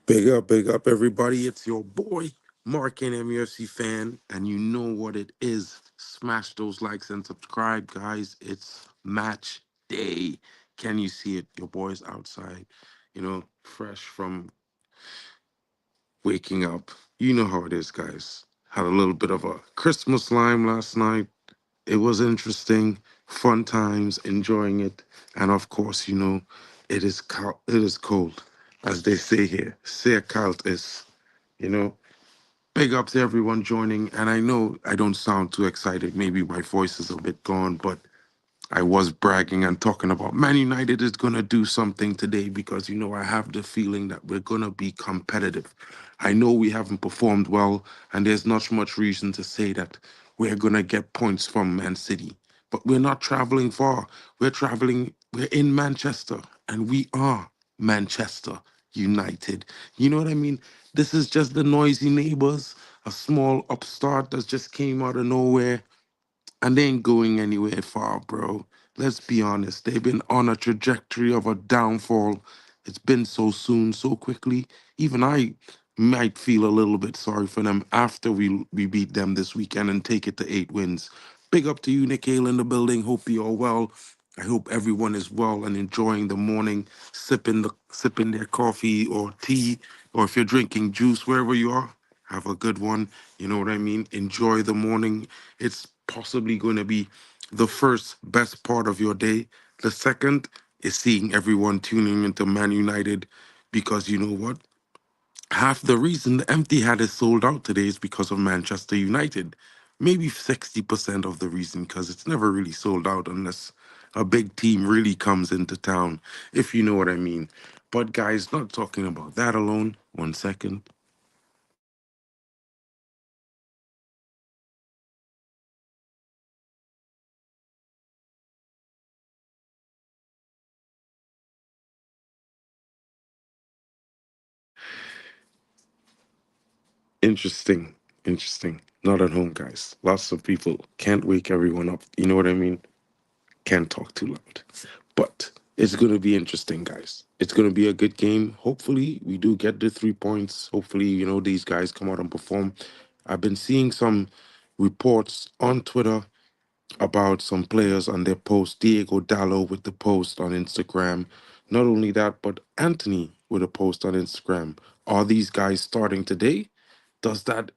Big up, everybody. It's your boy, Mark and MUFC fan, and you know what it is. Smash those likes and subscribe, guys. It's match day. Can you see it? Your boy's outside, fresh from waking up. You know how it is, guys. Had a little bit of a Christmas lime last night. It was interesting, fun times, enjoying it, and of course, it is cold. It is cold, as they say here. Sehr kalt is, you know. Big up to everyone joining, and I know I don't sound too excited. Maybe my voice is a bit gone, but I was bragging and talking about Man United is going to do something today because, I have the feeling that we're going to be competitive. I know we haven't performed well, and there's not much reason to say that we're going to get points from Man City. But we're not traveling far. We're in Manchester, and we are Manchester United. You know what I mean? This is just the noisy neighbors, a small upstart that just came out of nowhere and they ain't going anywhere far, bro. Let's be honest. They've been on a trajectory of a downfall. It's been so soon, so quickly. Even I might feel a little bit sorry for them after we beat them this weekend and take it to 8 wins. Big up to you, Nikhil, in the building. Hope you're well. I hope everyone is well and enjoying the morning, sipping their coffee or tea, or if you're drinking juice, wherever you are, have a good one. You know what I mean? Enjoy the morning. It's possibly going to be the first best part of your day. The second is seeing everyone tuning into Man United because you know what? Half the reason the empty hat is sold out today is because of Manchester United. Maybe 60% of the reason because it's never really sold out unless a big team really comes into town, if you know what I mean. But guys, not talking about that alone. One second. Interesting. Interesting. Not at home, guys. Lots of people can't wake everyone up. You know what I mean? Can't talk too loud. But it's going to be interesting, guys. It's going to be a good game. Hopefully, we do get the 3 points. Hopefully, these guys come out and perform. I've been seeing some reports on Twitter about some players on their post. Diego Dallo with the post on Instagram. Not only that, but Anthony with a post on Instagram. Are these guys starting today? Does that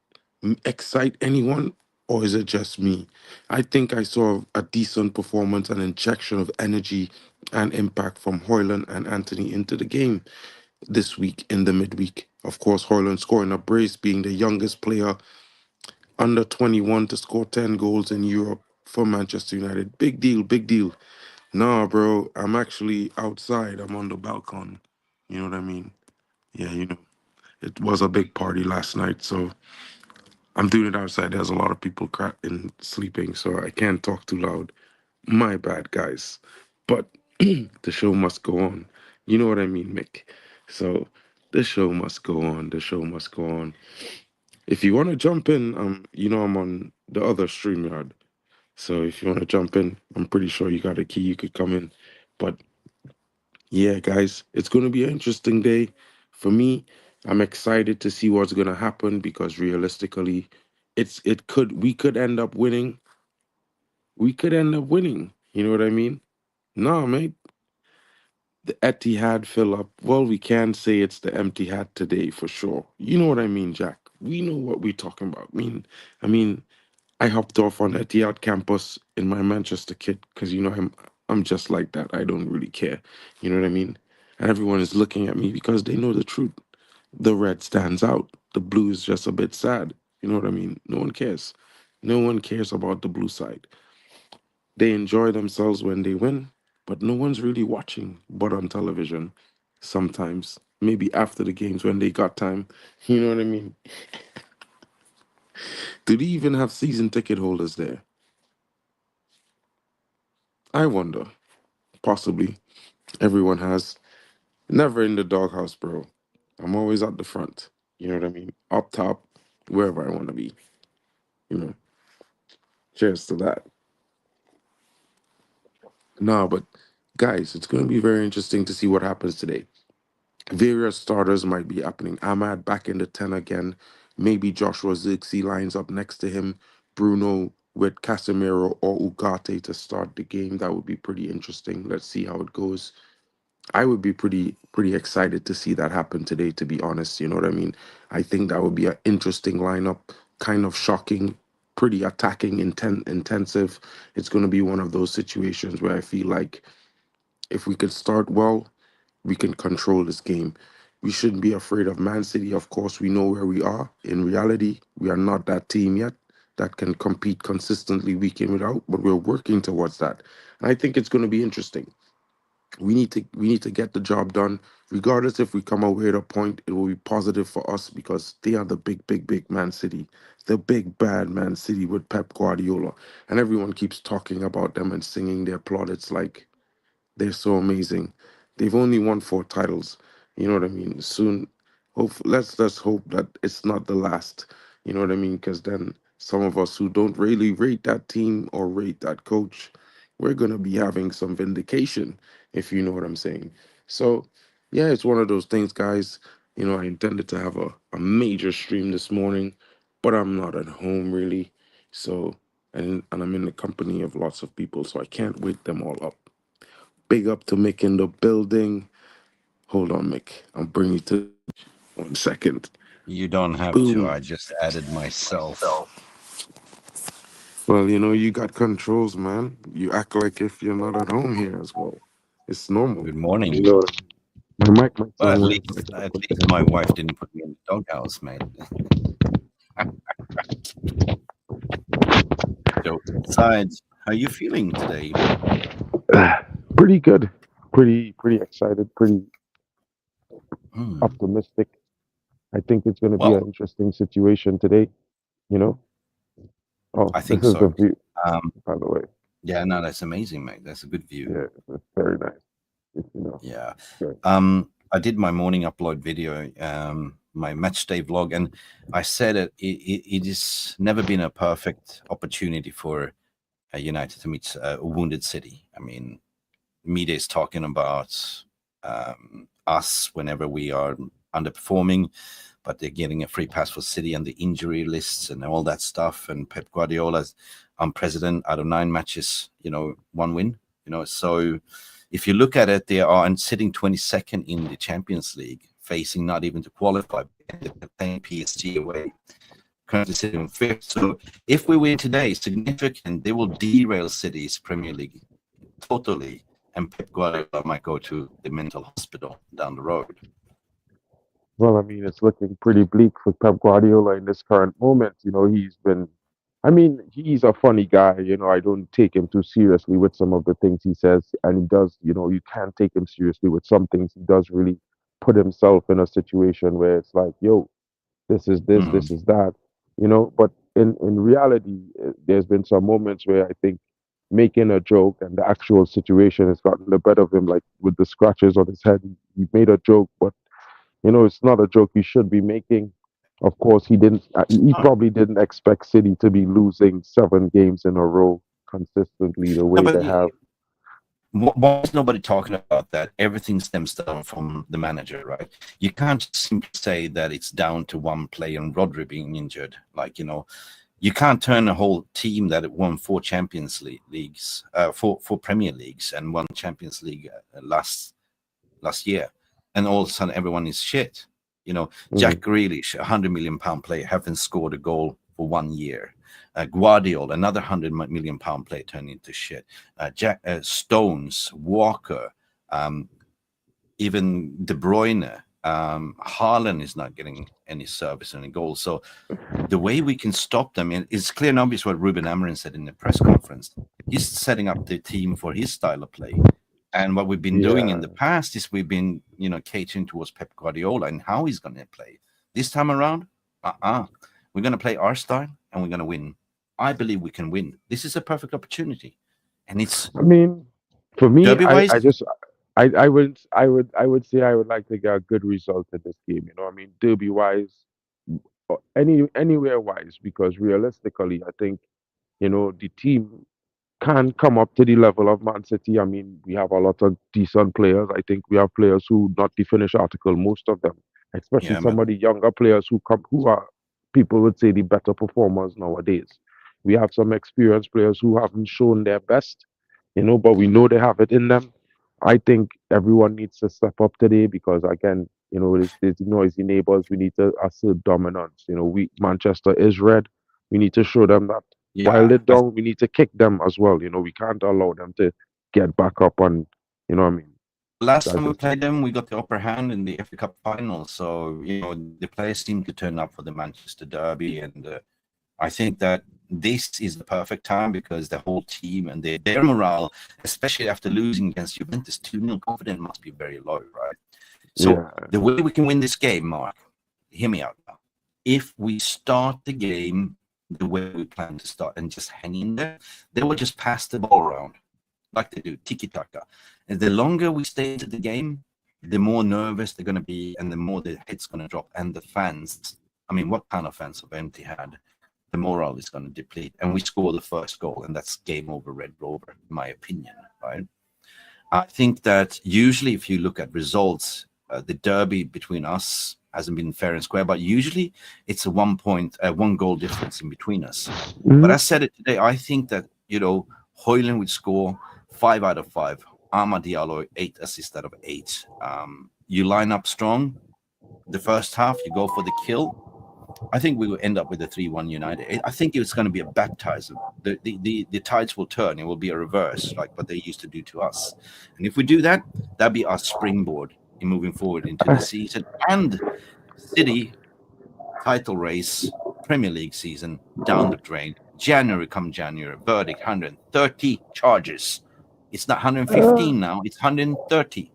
excite anyone, or is it just me? I think I saw a decent performance, an injection of energy and impact from Hoyland and Anthony into the game this week in the midweek. Of course, Hoyland scoring a brace, being the youngest player under 21 to score 10 goals in Europe for Manchester United. Big deal, big deal. Nah, bro, I'm actually outside. I'm on the balcony. You know what I mean? Yeah, it was a big party last night, so I'm doing it outside. There's a lot of people cracking, sleeping, so I can't talk too loud. My bad, guys. But the show must go on. You know what I mean, Mick? So the show must go on. The show must go on. If you want to jump in, I'm on the other StreamYard. So if you want to jump in, I'm pretty sure you got a key. You could come in. But yeah, guys, it's going to be an interesting day. For me, I'm excited to see what's going to happen because realistically, we could end up winning. We could end up winning. You know what I mean? No, mate. The Etihad fill up. Well, we can say it's the empty hat today for sure. You know what I mean, Jack? We know what we're talking about. I mean, I hopped off on Etihad campus in my Manchester kit because I'm just like that. I don't really care. You know what I mean? And everyone is looking at me because they know the truth. The red stands out. The blue is just a bit sad. You know what I mean? No one cares. No one cares about the blue side. They enjoy themselves when they win, but no one's really watching but on television sometimes. Maybe after the games when they got time. You know what I mean? Do they even have season ticket holders there? I wonder. Possibly. Everyone has. Never in the doghouse, bro. I'm always at the front. You know what I mean? Up top, wherever I want to be. You know. Cheers to that. No, but guys, it's going to be very interesting to see what happens today. Various starters might be happening. Ahmad back in the 10 again. Maybe Joshua Zirkzee lines up next to him. Bruno with Casemiro or Ugarte to start the game. That would be pretty interesting. Let's see how it goes. I would be pretty excited to see that happen today, to be honest. You know what I mean? I think that would be an interesting lineup, kind of shocking, pretty attacking, intensive. It's going to be one of those situations where I feel like if we could start well, we can control this game. We shouldn't be afraid of Man City. Of course, we know where we are. In reality, we are not that team yet that can compete consistently week in, week out, but we're working towards that. And I think it's going to be interesting. We need to get the job done. Regardless if we come away with a point, it will be positive for us because they are the big Man City, the big bad Man City with Pep Guardiola, and everyone keeps talking about them and singing their plaudits like they're so amazing. They've only won 4 titles. You know what I mean? Soon, let's hope that it's not the last. You know what I mean? Because then some of us who don't really rate that team or rate that coach, we're gonna be having some vindication, if you know what I'm saying. So, yeah, it's one of those things, guys. I intended to have a major stream this morning, but I'm not at home really. So, and I'm in the company of lots of people, so I can't wake them all up. Big up to Mick in the building. Hold on, Mick. I'll bring you to 1 second. You don't have to. Boom. I just added myself. Well, you got controls, man. You act like if you're not at home here as well. It's normal. Good You morning. know, my mic might Well, sound weird, but I gotta at put the least my headphones wife on. didn't put me in the doghouse, mate. So, besides, how you feeling today? Pretty good. Pretty excited. Pretty Hmm. optimistic. I think it's going to be an Well, interesting situation today. You know. Oh, I this think is the so. view, Um, by the way. yeah, no, that's amazing, mate. That's a good view. Yeah, it's very nice. You know. Yeah. Good. I did my morning upload video, my match day vlog, and I said it has never been a perfect opportunity for United to meet a wounded City. I mean, media is talking about us whenever we are underperforming, but they're getting a free pass for City and the injury lists and all that stuff. And Pep Guardiola's president out of 9 matches, 1 win. So if you look at it, they are sitting 22nd in the Champions League, facing not even to qualify. They're playing PSG away, currently sitting on fifth. So if we win today, significant, they will derail City's Premier League totally, and Pep Guardiola might go to the mental hospital down the road. Well, I mean, it's looking pretty bleak for Pep Guardiola in this current moment. I mean, he's a funny guy. I don't take him too seriously with some of the things he says, and he does. You can't take him seriously with some things. He does really put himself in a situation where it's like, yo, this is this, Mm. this is that. But in reality, there's been some moments where I think making a joke and the actual situation has gotten the better of him. Like with the scratches on his head, he made a joke, but it's not a joke he should be making. Of course, he didn't. He Oh. probably didn't expect City to be losing 7 games in a row consistently the No, way but they have. why is nobody talking about that? Everything stems down from the manager, right? You can't just simply say that it's down to one player and Rodri being injured. You can't turn a whole team that won 4 Champions Leagues, four Premier Leagues, and 1 Champions League last year, and all of a sudden everyone is shit. Mm, Jack Grealish, £100 million player, haven't scored a goal for 1 year. Guardiola, another £100 million player, turned into shit. Stones, Walker, um, even De Bruyne, Haaland is not getting any service, any goals. So the way we can stop them, and it's clear and obvious what Ruben Amorim said in the press conference. He's setting up the team for his style of play. And what we've been doing in yeah, the past is we've been, catering towards Pep Guardiola and how he's going to play. This time around, we're going to play our style and we're going to win. I believe we can win. This is a perfect opportunity, and it's I mean, for me, derby wise. I would say I would like to get a good result in this game. I mean, derby wise, anywhere wise, because realistically, I think the team can come up to the level of Man City. I mean, we have a lot of decent players. I think we have players who not the finished article, most of them, especially Yeah, some but of the younger players who are people would say the better performers nowadays. We have some experienced players who haven't shown their best, but we know they have it in them. I think everyone needs to step up today because again, there's noisy neighbors. We need to assert dominance. We Manchester is red. We need to show them that while yeah, they're down, we need to kick them as well. We can't allow them to get back up and what I mean. last That's time we just played them, we got the upper hand in the FA Cup final. So the players seem to turn up for the Manchester derby, and I think that this is the perfect time because the whole team and their morale, especially after losing against Juventus 2-0, confidence must be very low, right? So yeah. the way we can win this game, Mark, hear me out now. If we start the game the way we plan to start and just hang in there, they will just pass the ball around like they do, tiki-taka. And the longer we stay into the game, the more nervous they're going to be and the more the head's going to drop. And the fans, I mean, what kind of fans have Empty had? The morale is going to deplete. And we score the first goal, and that's game over, Red Rover, in my opinion, right? I think that usually if you look at results, the derby between us hasn't been fair and square, but usually it's a 1 goal difference in between us. But Mhm. I said it today, I think that, Hoyland would score 5 out of 5. Amad Diallo, 8 assists out of 8. You line up strong. The first half, you go for the kill. I think we will end up with a 3-1 United. I think it's going to be a baptism. The tides will turn. It will be a reverse, like what they used to do to us. And if we do that, that'll be our springboard in moving forward into the season. And City title race, Premier League season, down the drain. January come January, verdict 130 charges. It's not 115 now, it's 130.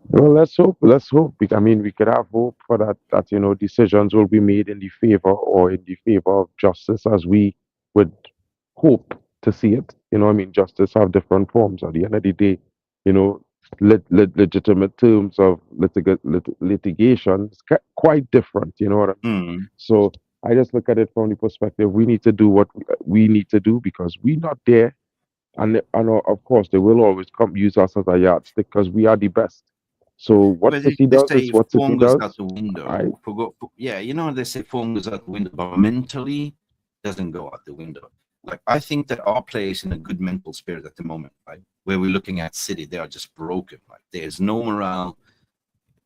Well, let's hope. Let's hope. I mean, we could have hope for that. That decisions will be made in the favor or in the favor of justice, as we would hope to see it. I mean, justice have different forms. At the end of the day, you know, legitimate terms of litigation is quite different. You know what I mean? Mm. So I just look at it from the perspective we need to do what we need to do because we're not there, and of course they will always come use us as a yardstick because we are the best. So what But City they does is say what City form goes out does. the I window. Yeah, they say form goes out the window, but mentally doesn't go out the window. Like I think that our players in a good mental spirit at the moment, right? Where we're looking at City, they are just broken. Like there's no morale.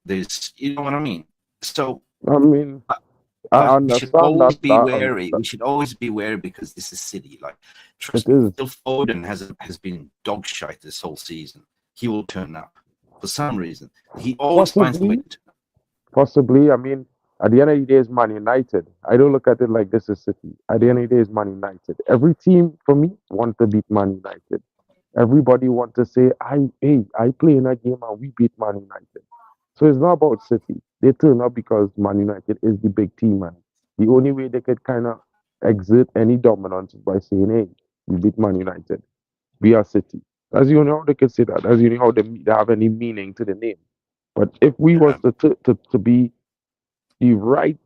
There's, you know what I mean. So, I mean uh, I but we should understand that. always be I wary. We understand. should always be wary because this is City. Like, It trust me, is Phil Foden has been dog shite this whole season. He will turn up for some reason. He always finds a way possibly, to. possibly. I mean, at the end of the day, it's Man United. I don't look at it like this is City. At the end of the day, it's Man United. Every team for me want to beat Man United. Everybody want to say, I play in a game and we beat Man United. So it's not about City. They turn up because Man United is the big team, and the only way they could kind of exert any dominance is by saying, "Hey, we beat Man United. We are City." As you know, how they could say that. As you know, how they have any meaning to the name. But if we was Yeah. to be the right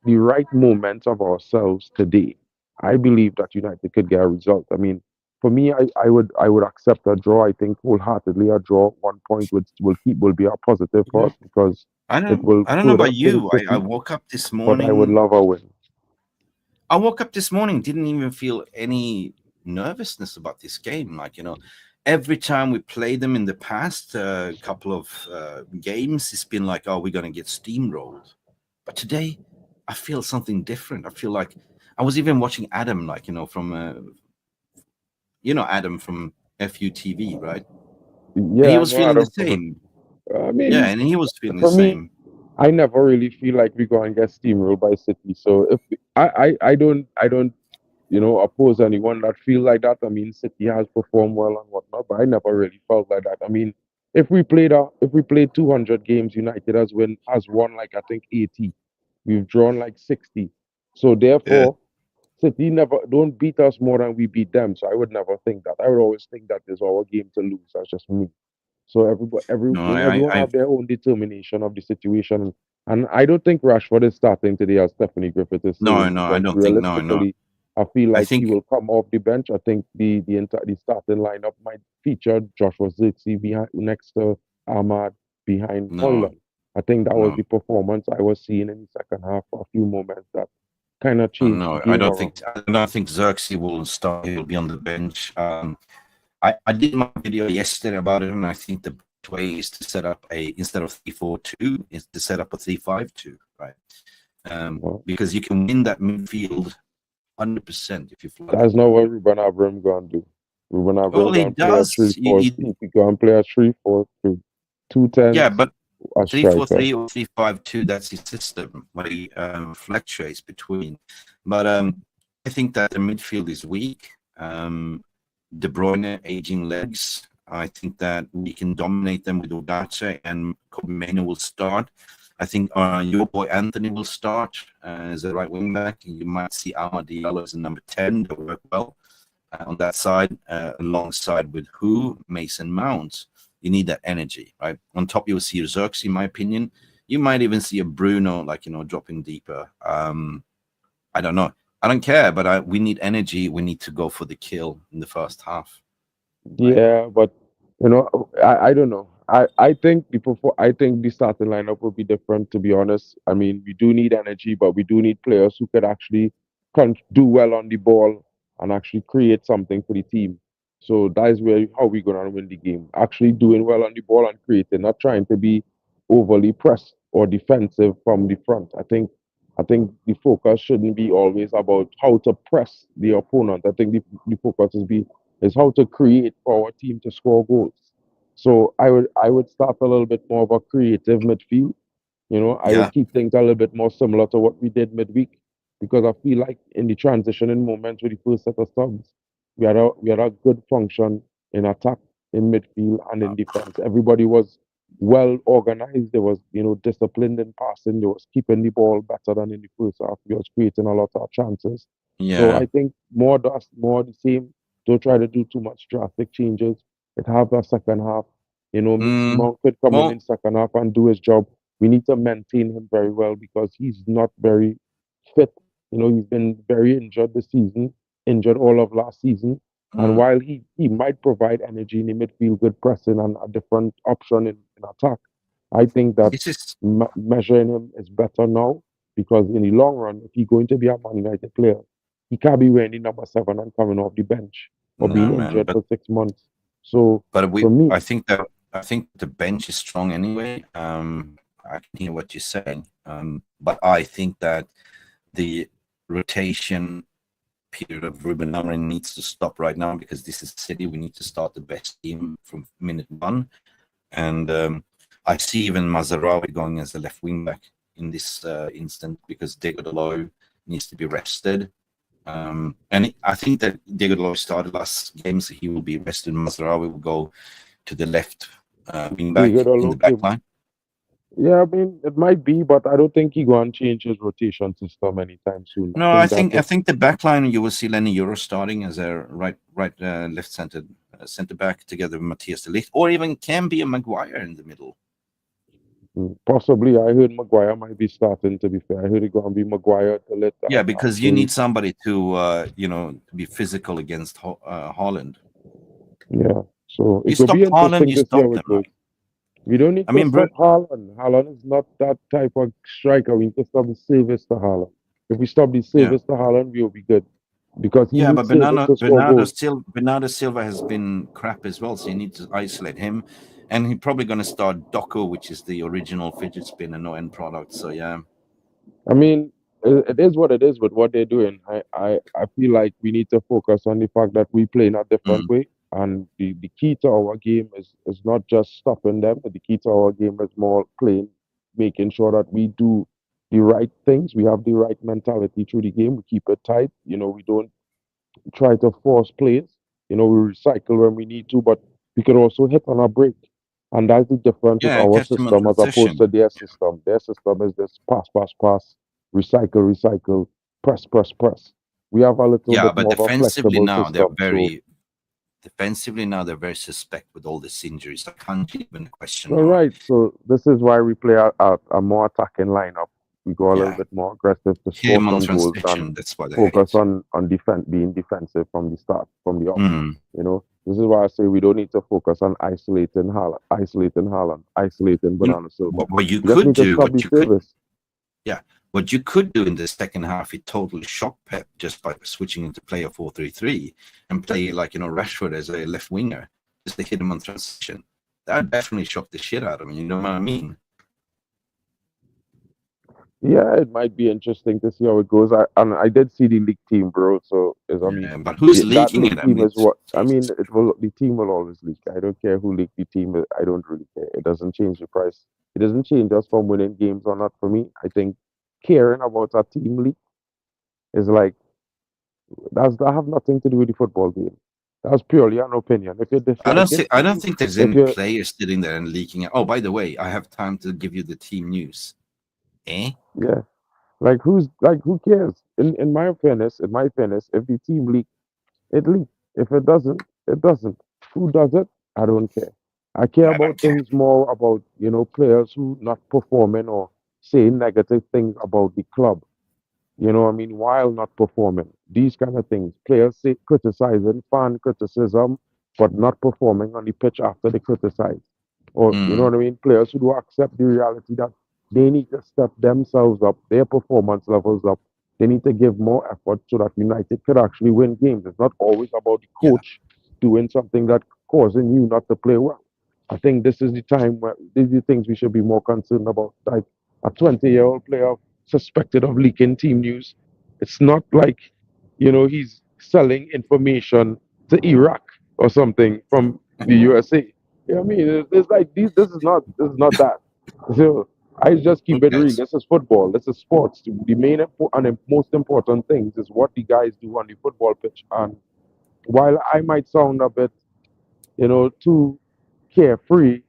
the right moments of ourselves today, I believe that United could get a result. I mean, for me, I would accept a draw. I think wholeheartedly a draw. 1 point will be a positive for Yeah. us because I it don't will I don't know further about pull you. I City. woke up this But I would morning. love a win. I woke up this morning, didn't even feel any nervousness about this game. Like, every time we played them in the past couple of games, it's been like, oh, we're going to get steamrolled. But today, I feel something different. I feel like I was even watching Adam, like, from, Adam from FUTV, right? And he Yeah, I was know feeling the Adam from it. same. I Yeah, mean, and he was feeling the for me, same. I never really feel like we're going to get steamrolled by City. So if I don't oppose anyone that feel like that. I mean, City has performed well and whatnot, but I never really felt like that. I mean, if we played 200 games, United has won like I think 80. We've drawn like 60. So Yeah. therefore, City never don't beat us more than we beat them. So I would never think that. I would always think that is our game to lose. That's just me. So No, everyone I have their own determination of the situation, and I don't think Rashford is starting today as Stephanie Griffith is no, saying no, I when don't think, no, no. realistically. I feel I like he think will come off the bench. I think the starting lineup might feature Joshua Zirkzee behind next to Ahmad behind no, Hoyland. I think that was no, the performance I was seeing in the second half for a few moments that kind of changed the no. game around. I don't think Xerxes will start. He'll be on the bench. I did my video yesterday about it, and I think the best way is to set up instead of 3-4-2, is to set up a 3-5-2, right? Well, Because you can win that midfield 100% if you flood it. that's not what Ruben Amorim gonna do. Ruben Well, Amorim he gonna play a does. 3-4-2. He gonna play a 3-4-2. Two Yeah, tens, but a striker. 3-4-3 or 3-5-2, that's his system where he fluctuates between. But I think that the midfield is weak. De Bruyne aging legs. I think that we can dominate them with Odache, and Kobe Mainoo will start. I think your boy Anthony will start as a right wing back. You might see Amad Diallo as a number 10 that work well on that side, alongside with Mason Mount. You need that energy, right? On top, you'll see Zirkzee, in my opinion. You might even see a Bruno, dropping deeper. I don't know. I don't care, but we need energy. We need to go for the kill in the first half, right? Yeah, but I don't know. I think the starting lineup will be different, to be honest. I mean, we do need energy, but we do need players who could actually do well on the ball and actually create something for the team. So that is where how we're gonna win the game. Actually doing well on the ball and creating, not trying to be overly pressed or defensive from the front. I think the focus shouldn't be always about how to press the opponent. I think the focus is how to create for our team to score goals. So I would start a little bit more of a creative midfield. I Yeah, would keep things a little bit more similar to what we did midweek because I feel like in the transitioning moments with the first set of subs, we had a good function in attack, in midfield, and in defense. Everybody was well organized. There was disciplined in passing. There was keeping the ball better than in the first half. We was creating a lot of chances. So yeah. I think more the same. Don't try to do too much drastic changes. It have a second half. Mason Mm, Mount could come in well, second half and do his job. We need to maintain him very well because he's not very fit. He's been very injured this season, injured all of last season. And mm, while he might provide energy in the midfield, good pressing, and a different option in attack, I think that this is measuring him is better now because in the long run, if he's going to be a Man United player, he can't be wearing the number 7 and coming off the bench or no, being man. injured for 6 months. So But for me, I think the bench is strong anyway. I can hear what you're saying. But I think that the rotation period of Ruben Amorim needs to stop right now because this is City. We need to start the best team from minute one. And I see even Mazarawi going as a left wing back in this instant because Diego Dalot needs to be rested. And I think that Diego Dalot started last game, so he will be rested. Mazarawi will go to the left wing he back got a in the look. back line. Yeah, I mean, it might be, but I don't think he going to change his rotation system anytime soon. I No, think that I think the back line you will see Lenny Euro starting as a left center back together with Matthias de Ligt, or even can be a Maguire in the middle. possibly I heard Maguire might be starting, to be fair. I heard it going to be Maguire to let Yeah, because you actually, need somebody to to be physical against Holland. yeah. So You it will stop be Holland, interesting you to see stop how it them, goes. right? We don't need I to mean, stop Haaland. Haaland is not that type of striker. We need to stop the service to Haaland. If we stop the yeah. service to Haaland, we will be good because he Yeah, but needs service to score goals. Bernardo Silva has been crap as well, so you need to isolate him. And he's probably going to start Doku, which is the original fidget spinner, no end product. So yeah, I mean, it is what it is with what they're doing. I feel like we need to focus on the fact that we play in a different mm. way. And the key to our game is not just stopping them, but the key to our game is more playing, making sure that we do the right things. We have the right mentality through the game. We keep it tight. We don't try to force plays. We recycle when we need to, but we can also hit on a break. And that's the difference with Yeah, our catch them on system as opposed transition. to their system. Their system is this pass, pass, pass, recycle, recycle, press, press, press. We have a little Yeah, bit but more of a flexible system. So, defensively now they're very suspect with all these injuries. I can't even a question all mark. right. So this is why we play a more attacking lineup. we go a little Yeah. bit more aggressive to score Him on some goals transition, than that's what I focus hate. on being defensive from the start, from the off. Mm. You know, this is why I say we don't need to focus on isolating Haaland, isolating You know, Bernardo Silva. what you We just could need to do, stop the service. yeah, what you could do in the second half, it totally shock Pep just by switching into play a 4-3-3 and play like, Rashford as a left winger, just to hit him on transition. That definitely shocked the shit out of me. You know what I mean? Yeah, it might be interesting to see how it goes. I did see the league team, bro. So I mean, Yeah, but who's that leaking league it? I team mean, is what I mean. Jesus. The team will always leak. I don't care who leaked the team. I don't really care. It doesn't change the price. It doesn't change us from winning games or not. For me, I think caring about a team league is like that have nothing to do with the football game. That's purely an opinion. If you dislike it, I don't think there's if any you players sitting there and leaking it. Oh, by the way, I have time to give you the team news. Eh? yeah, who cares? In my fairness, if the team leak, it leaks. If it doesn't, it doesn't. Who does it? I don't care. I care I about don't care. things more about players who not performing or saying negative things about the club. You know what I mean? While not performing. These kind of things. Players say criticizing, fan criticism, but not performing on the pitch after they criticize. Or, you know Mm, what I mean? Players who do accept the reality that they need to step themselves up, their performance levels up. They need to give more effort so that United could actually win games. It's not always about the yeah. coach doing something that causing you not to play well. I think this is the time where these are the things we should be more concerned about. Like a 20-year-old player suspected of leaking team news. It's not like, he's selling information to Iraq or something from the USA. You know what I mean? It's like this is not that. So I just keep it Okay. real. This is football. This is sports. The main and the most important things is what the guys do on the football pitch. And while I might sound a bit, too carefree,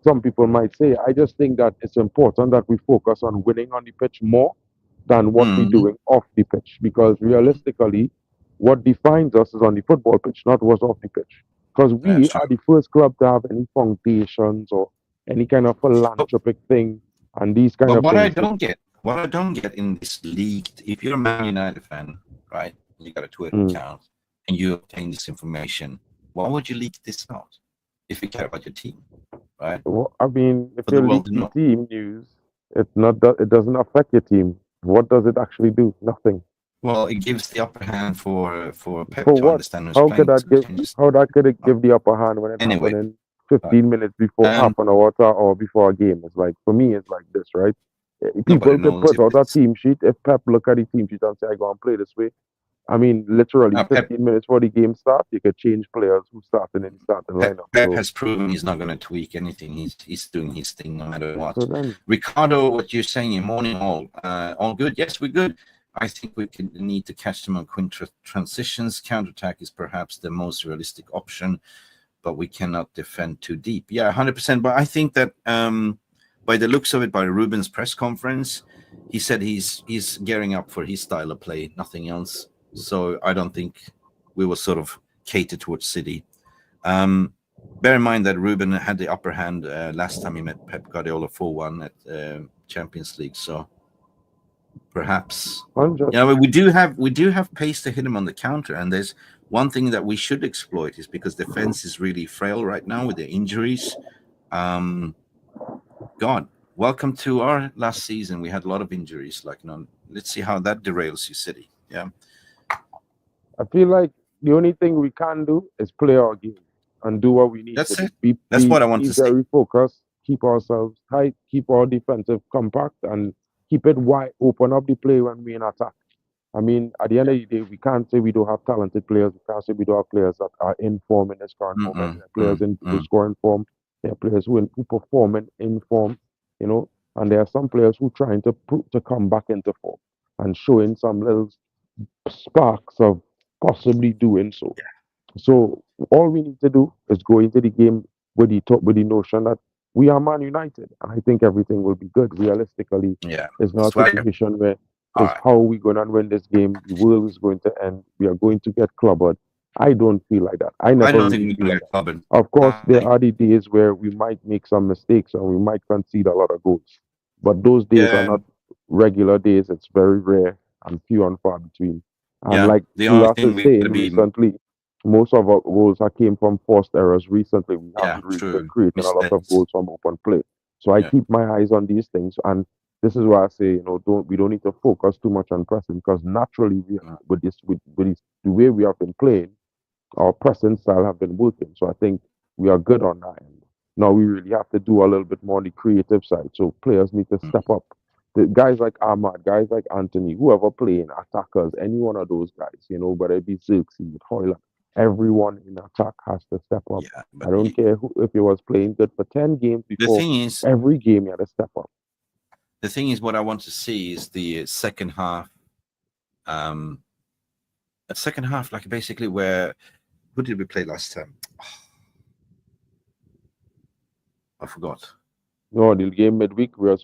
some people might say, I just think that it's important that we focus on winning on the pitch more than what we're Mm, doing off the pitch. Because realistically, what defines us is on the football pitch, not what's off the pitch. Because that's we true. are the first club to have any foundations or any kind of But, philanthropic thing and these kind but of things. So, what I don't get in this league, if you're a Man United fan, right? You got a Twitter mm, account and you obtain this information, why would you leak this out if you care about your team, right? well, I mean, if For you the world leak to the know. team news, it's not that it doesn't affect your team. What does it actually do? Nothing. Well, it gives the upper hand for Pep For to what? understand who's How could playing. that So give? changes. How that could it Oh, give the upper hand when it anyway, happened in right. 15 minutes before half an hour or before a game? It's like for me, it's like this, right? Nobody People could knows put if out a it's team sheet. If Pep look at the team sheet and say, "I go and play this way," I mean, literally Pep. 15 minutes before the game starts, you could change players who started in the starting lineup. Pep So, has proven he's not going to tweak anything. He's doing his thing no matter so what. then, Ricardo, what you're saying in morning all good? Yes, we're good. I think we need to catch them on quick transitions. Counterattack is perhaps the most realistic option, but we cannot defend too deep. Yeah, 100%. But I think that by the looks of it, by Ruben's press conference, he said he's gearing up for his style of play, nothing else. So I don't think we will sort of cater towards City. Bear in mind that Ruben had the upper hand last time he met Pep Guardiola 4-1 at Champions League. So perhaps, 100. we do have pace to hit him on the counter. And there's one thing that we should exploit is because defense is really frail right now with the injuries. God, welcome to our last season. We had a lot of injuries. Let's see how that derails you, City. Yeah. I feel like the only thing we can do is play our game and do what we need to That's do. it. That's what I want Be to see. very focused, keep ourselves tight, keep our defensive compact, and keep it wide, open up the play when we in attack. I mean, at the end of the day, we can't say we don't have talented players. We can't say we don't have players that are in form in this current moment. There are players who score in form. There are players who perform in form, and there are some players who trying to come back into form and showing some little sparks of possibly doing so. So all we need to do is go into the game with the notion that we are Man United, and I think everything will be good. Realistically, Yeah. it's not a Swagger. situation where All it's right. how we going to win this game. The world is going to end. We are going to get clobbered. I don't feel like that. I I never don't think really we're feel going to like get that. clobbered. Of course, there are the days where we might make some mistakes and we might concede a lot of goals, but those days are Yeah. not regular days, it's very rare and few and far between. And Yeah, like the only Ulas thing is we got to saying, be, recently, most of our goals that came from forced errors recently. We yeah, haven't really been true creating a lot of mistakes. goals from open play. So I Yeah, keep my eyes on these things, and this is why I say, we don't need to focus too much on pressing because naturally mm, with the way we have been playing, our pressing style have been working. So I think we are good on that end. Now we really have to do a little bit more on the creative side. So players need to mm, step up. The guys like Ahmad, guys like Anthony, whoever playing attackers, any one of those guys, whether it be Xerxes, Hoyland, everyone in attack has to step up. yeah. I But don't care if he was playing good for 10 games the before. thing is, Every game you had to step up. what I want to see is the second half. Um, a second half, like basically where who did we play last time? I forgot. No, the game midweek we was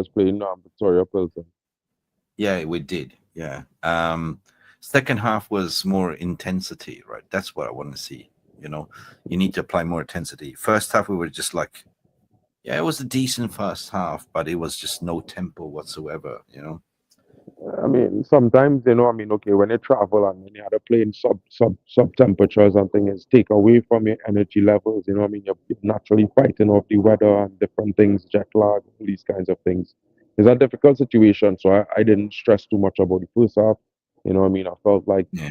playing Victoria Pilsen. Yeah, we did. Yeah. Second half was more intensity, right? That's what I want to see. You know, you need to apply more intensity. First half, we were just like, yeah, it was a decent first half, but it was just no tempo whatsoever. You know. I mean, sometimes, okay, when you travel and when you had to play in sub temperatures and things, take away from your energy levels, you're naturally fighting off the weather and different things, jet lag, all these kinds of things. It's a difficult situation, so I didn't stress too much about the first half. I felt like Yeah.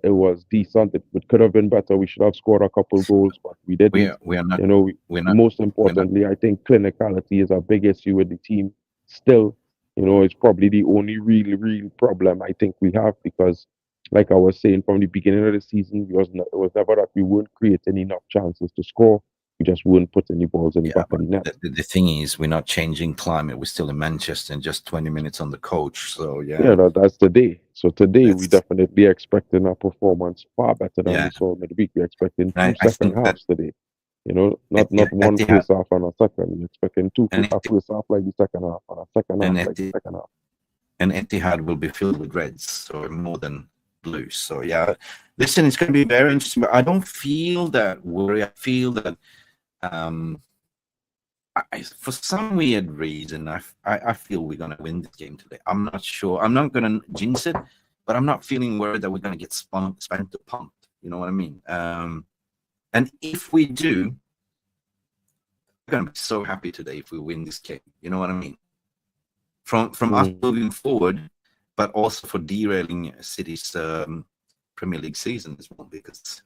it was decent. It could have been better. We should have scored a couple goals, but we didn't. We are not You know, we, we're not Most we're not. importantly, I think clinicality is a big issue with the team still. It's probably the only real problem I think we have because, like I was saying from the beginning of the season, it was never that we weren't creating enough chances to score. We just weren't putting the balls in the Yeah, back of but the net. the thing is, we're not changing climate. We're still in Manchester and just 20 minutes on the coach. So Yeah, yeah, that's today. So today we that's definitely expecting a performance far better than we yeah. saw midweek. We're expecting And two I second think that halves today. Not At one the first half and a second. We're expecting and a first half like the second half and a second half and like the Eti- second half. and Etihad will be filled with reds, so more than blues. So yeah, listen, it's going to be very interesting. But I don't feel that worry. I feel that um, for some weird reason, I feel we're going to win this game today. I'm not sure. I'm not going to jinx it, but I'm not feeling worried that we're going to get spanked or pumped. You know what I mean? And if we do, we're going to be so happy today if we win this game. You know what I mean? From us Mm. moving forward, but also for derailing City's Premier League season as well. Because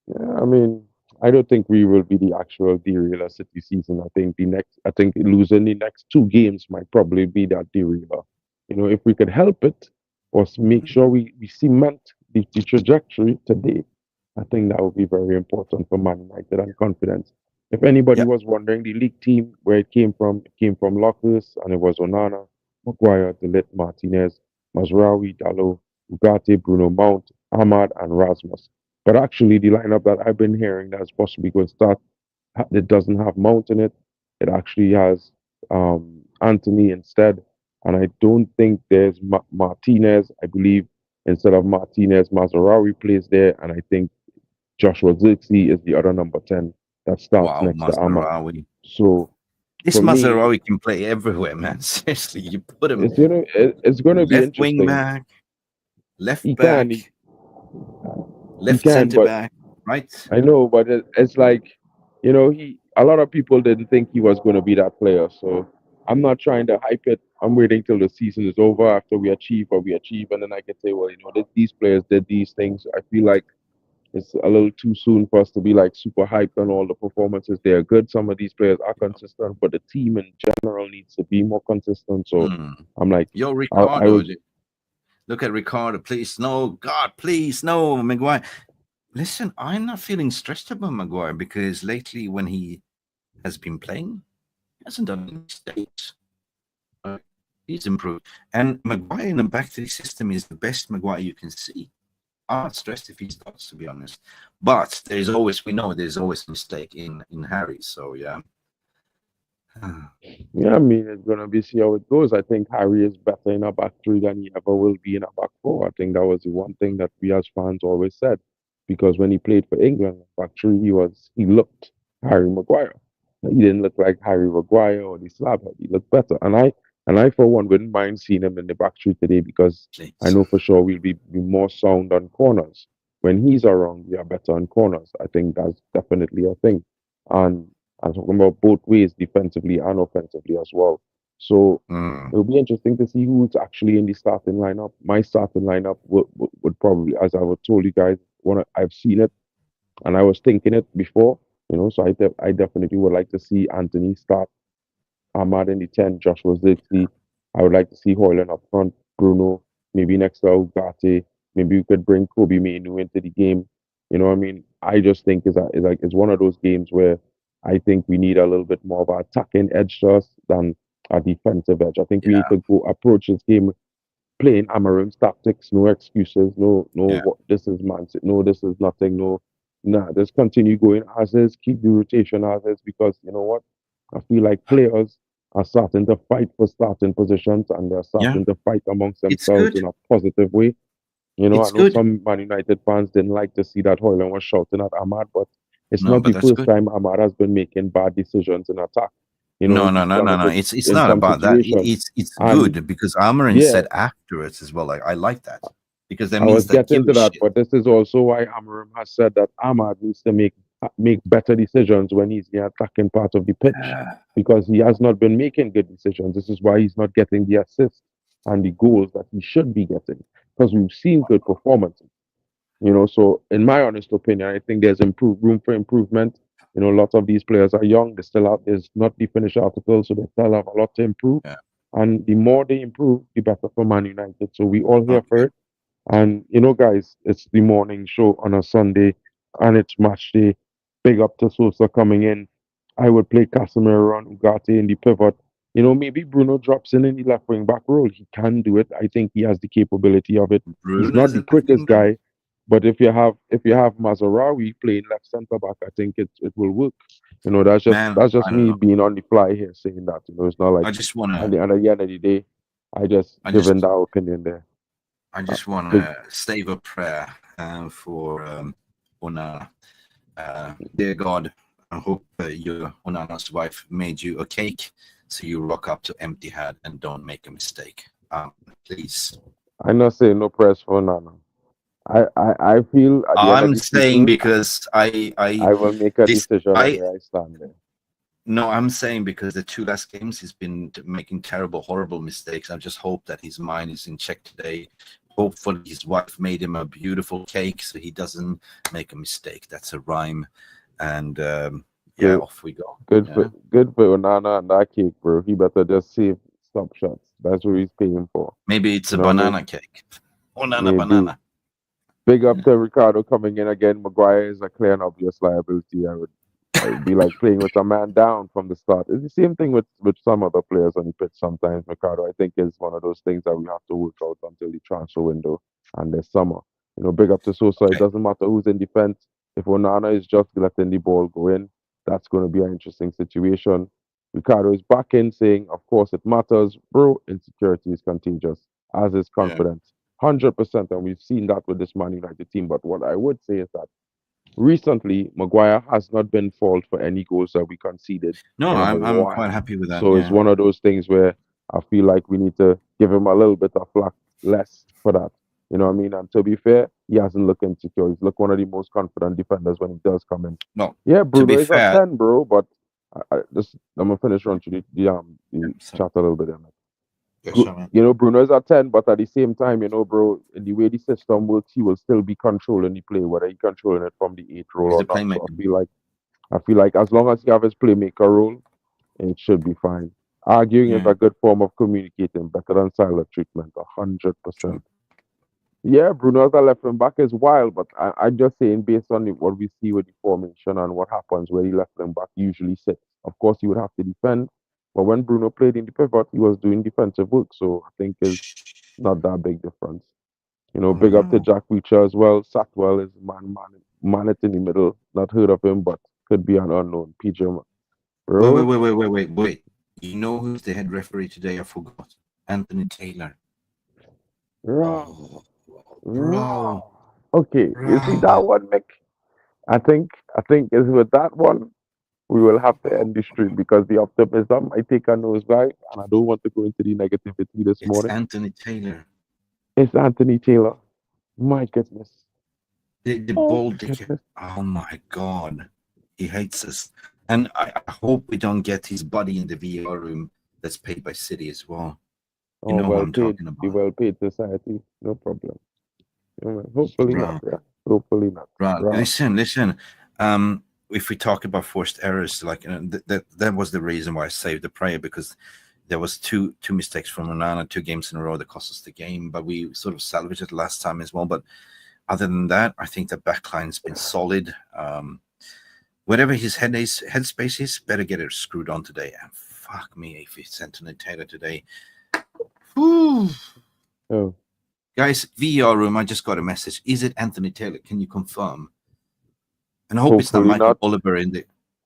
Yeah, I mean, I don't think we will be the actual derailer City season. I think losing the next two games might probably be that derailer. If we could help it or make sure we cement the trajectory today, I think that would be very important for Man United and confidence. If anybody yep, was wondering, the league team where it came from Lockhurst, and it was Onana, Maguire, Delit, Martinez, Mazraoui, Dalot, Ugarte, Bruno Mount, Ahmad, and Rasmus. But actually, the lineup that I've been hearing that's possibly going to start, it doesn't have Mount in it. It actually has Anthony instead. And I don't think there's Martinez. I believe instead of Martinez, Mazarawi plays there. And I think Joshua Zirkzee is the other number 10 that starts wow, next to Ahmad. Mazraoui. So This for me, Mazraoui can play everywhere, man. Seriously, you put him it's going to be left wing interesting. back, left He can, he, back, he left can, centre but back, right? I know, but it's like, he. A lot of people didn't think he was going to be that player. So I'm not trying to hype it. I'm waiting till the season is over after we achieve what we achieve, and then I can say, well, these players did these things. I feel like it's a little too soon for us to be like super hyped on all the performances. They are good. Some of these players are consistent, but the team in general needs to be more consistent. So Hmm. I'm like, Yo, I Ricardo. was. Look at Ricardo, please. No, God, please, no, Maguire. Listen, I'm not feeling stressed about Maguire because lately, when he has been playing, he hasn't done any mistakes. Right? He's improved. And Maguire in the back to the system is the best Maguire you can see. I'm not stressed if he starts, to be honest. But we know there's always a mistake in Harry. So, yeah. Yeah, I mean, it's gonna be see how it goes. I think Harry is better in a back three than he ever will be in a back four. I think that was the one thing that we as fans always said, because when he played for England, back three, he looked Harry Maguire. He didn't look like Harry Maguire or the slabhead. He looked better, and And I, for one, wouldn't mind seeing him in the back three today because I Please. know for sure we'll be more sound on corners. When he's around, we are better on corners. I think that's definitely a thing. And I'm talking about both ways, defensively and offensively as well. So Mm, it'll be interesting to see who's actually in the starting lineup. My starting lineup would probably, as I would told you guys, I've seen it and I was thinking it before, so I definitely would like to see Anthony start, Ahmad in the 10, Joshua Zirkzee. I would like to see Hoyland up front, Bruno, maybe next to Ugarte. Maybe we could bring Kobe Mainu into the game. You know what I mean? I just think it's one of those games where I think we need a little bit more of an attacking edge to us than a defensive edge. I think we need yeah, to go approach this game playing Amarim's tactics, no excuses, no, yeah, what this is man, no, this is nothing, no, nah, just continue going as is, keep the rotation as is, because you know what? I feel like players are starting to fight for starting positions and they're yeah. starting to fight amongst It's themselves good. in a positive way. I It's know good. some Man United fans didn't like to see that Hoyland was shouting at Ahmad, but it's No, not but the that's first good. time Ahmad has been making bad decisions in attack. No, no, He's no, done no, it no. It's in not some about that. situations. It's And good because Amarin yeah, said afterwards as well. Like I like that because that I means was they give getting a to that, shit. but this is also why Amarim has said that Ahmad needs to make better decisions when he's the attacking part of the pitch because he has not been making good decisions. This is why he's not getting the assists and the goals that he should be getting because we've seen good performances. So in my honest opinion, I think there's room for improvement. Lots of these players are young; they still have there's not the finished article, so they still have a lot to improve. Yeah. And the more they improve, the better for Man United. So we all here for Okay. it. And guys, it's the morning show on a Sunday and it's match day. Big up to Sosa coming in. I would play Casemiro on Ugarte in the pivot. Maybe Bruno drops in the left wing back role. He can do it. I think he has the capability of it. He's Bruno not is the a left quickest wing back. guy, but if you have Mazarawi playing left centre back, I think it will work. Man, That's just I don't me know. being on the fly here saying that. It's not like I just at wanna. the, at the end of the day, I just I given just. that opinion there. I Uh, just big wanna save a prayer for Onana. Dear God, I hope your Onana's wife made you a cake so you rock up to empty-handed and don't make a mistake. Please. I'm not saying no press for Nana. I feel at the end of I'm the saying season, because I will make a this decision on I where I stand there. no, I'm saying because the two last games he's been making terrible, horrible mistakes. I just hope that his mind is in check today. Hopefully his wife made him a beautiful cake so he doesn't make a mistake. That's a rhyme. And yeah, Good, off we go. Yeah. good for Nana and that cake, bro. He better just save stop shots. That's what he's paying for. Maybe it's You a know what I mean? banana cake. Banana, Maybe. banana. Big up to Ricardo coming in again. Maguire is a clear and obvious liability. I would be like playing with a man down from the start. It's the same thing with some other players on the pitch sometimes. Ricardo, I think, is one of those things that we have to work out until the transfer window and this summer. Big up to Sosa. It Okay. doesn't matter who's in defense. If Onana is just letting the ball go in, that's going to be an interesting situation. Ricardo is back in saying, of course, it matters. Bro, insecurity is contagious, as is Yeah. confidence. 100%. And we've seen that with this Man United team. But what I would say is that recently, Maguire has not been fault for any goals that we conceded No, in a I'm quite while. happy with that. So it's Yeah. one of those things where I feel like we need to give him a little bit of flack less for that. You know what I mean? And to be fair, he hasn't looked insecure. He's looked one of the most confident defenders when he does come in. No, Yeah, to be Bruno is a fair, 10, bro, but I'm gonna finish on to yeah, the so, chat a little bit. yes, I mean, Bruno is at 10, but at the same time, bro, in the way the system works, he will still be controlling the play, whether he controlling it from the eighth role he's or a not. So playmaker. I feel like as long as he have his playmaker role, it should be fine. Arguing is Yeah, a good form of communicating, better than silent treatment, true. 100%. Yeah, Bruno as a left wing back is wild, but I'm just saying based on what we see with the formation and what happens where the left wing back usually sits. Of course, he would have to defend, but when Bruno played in the pivot, he was doing defensive work, so I think it's not that big difference. Big up to Mm. Jack Reacher as well. Satwell is man it in the middle. Not heard of him, but could be an unknown. PJ, Wait, wait, bro. wait, wait, wait, wait, wait. You know who's the head referee today? I forgot. Anthony Taylor. Raw, Oh, raw. bro, Okay, you see that bro. one, Mick? I think is with that one. we will have to end the stream because the optimism I take a nosedive, and I don't want to go into the negativity this It's morning. Anthony Taylor, It's Anthony Taylor. My goodness. the Oh ball my dicker. goodness. Oh my God, he hates us. And I hope we don't get his body in the VR room that's paid by City as well. You Oh, know who well I'm paid. talking The about, well paid society. No problem. Yeah, man. Hopefully not. bro. Yeah. Hopefully not. Right. Right. Listen. If we talk about forced errors, like that was the reason why I saved the prayer, because there was two mistakes from Onana, 2 games in a row that cost us the game, but we sort of salvaged it last time as well. But other than that, I think the backline's been solid. Whatever his headspace is, better get it screwed on today. And fuck me if it's Anthony Taylor today. Whew. Oh, Guys, VR room, I just got a message. Is it Anthony Taylor? Can you confirm? And I hope it's not hopefully Michael not. Oliver in the.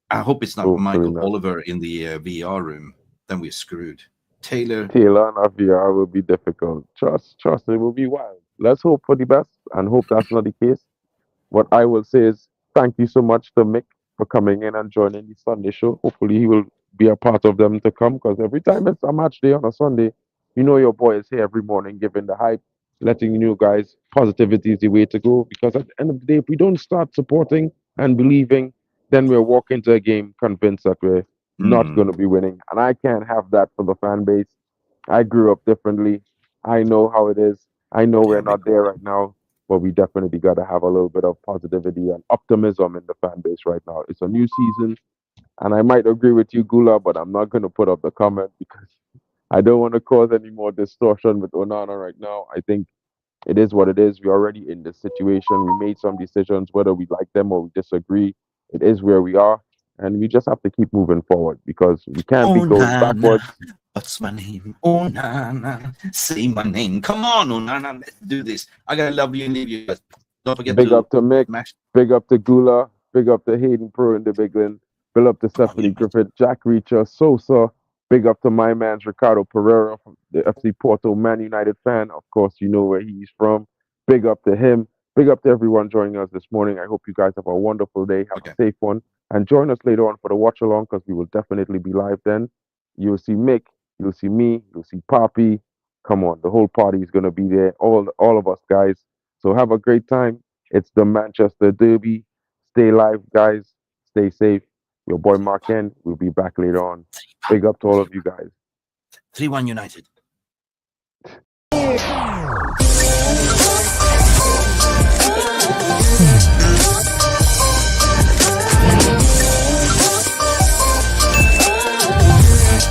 I hope it's not Hopefully Michael not. Oliver in the VR room. Then we're screwed. Taylor. Taylor and VR will be difficult. Trust, it will be wild. Let's hope for the best and hope that's not the case. What I will say is thank you so much to Mick for coming in and joining the Sunday show. Hopefully he will be a part of them to come because every time it's a match day on a Sunday, you know your boy is here every morning giving the hype, letting you know guys positivity is the way to go. Because at the end of the day, if we don't start supporting and believing, then we'll walk into a game convinced that we're not going to be winning. And I can't have that for the fan base. I grew up differently. I know how it is. I know we're Yeah, big not there right now, but we definitely got to have a little bit of positivity and optimism in the fan base right now. It's a new season, and I might agree with you, Gula, but I'm not going to put up the comment because I don't want to cause any more distortion with Onana right now. I think it is what it is. We're already in this situation. We made some decisions, whether we like them or we disagree. It is where we are, and we just have to keep moving forward because we can't be going Onana, backwards. what's my name? Onana, say my name. Come on, Onana, let's do this. I gotta love you and leave you. But don't forget Big to up to Mick. smash. Big up to Gula. Big up to Hayden Pro in the Big Lynn. Big up to Come on, Stephanie United. Griffith, Jack Reacher, Sosa. Big up to my man's Ricardo Pereira from the FC Porto Man United fan. Of course, you know where he's from. Big up to him. Big up to everyone joining us this morning. I hope you guys have a wonderful day. Have a Okay. safe one. And join us later on for the watch along because we will definitely be live then. You'll see Mick. You'll see me. You'll see Poppy. Come on. The whole party is going to be there. All of us guys. So have a great time. It's the Manchester Derby. Stay live, guys. Stay safe. Your boy Mark N. We'll be back later on. Big up to all of you guys. 3-1 United.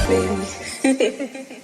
Baby.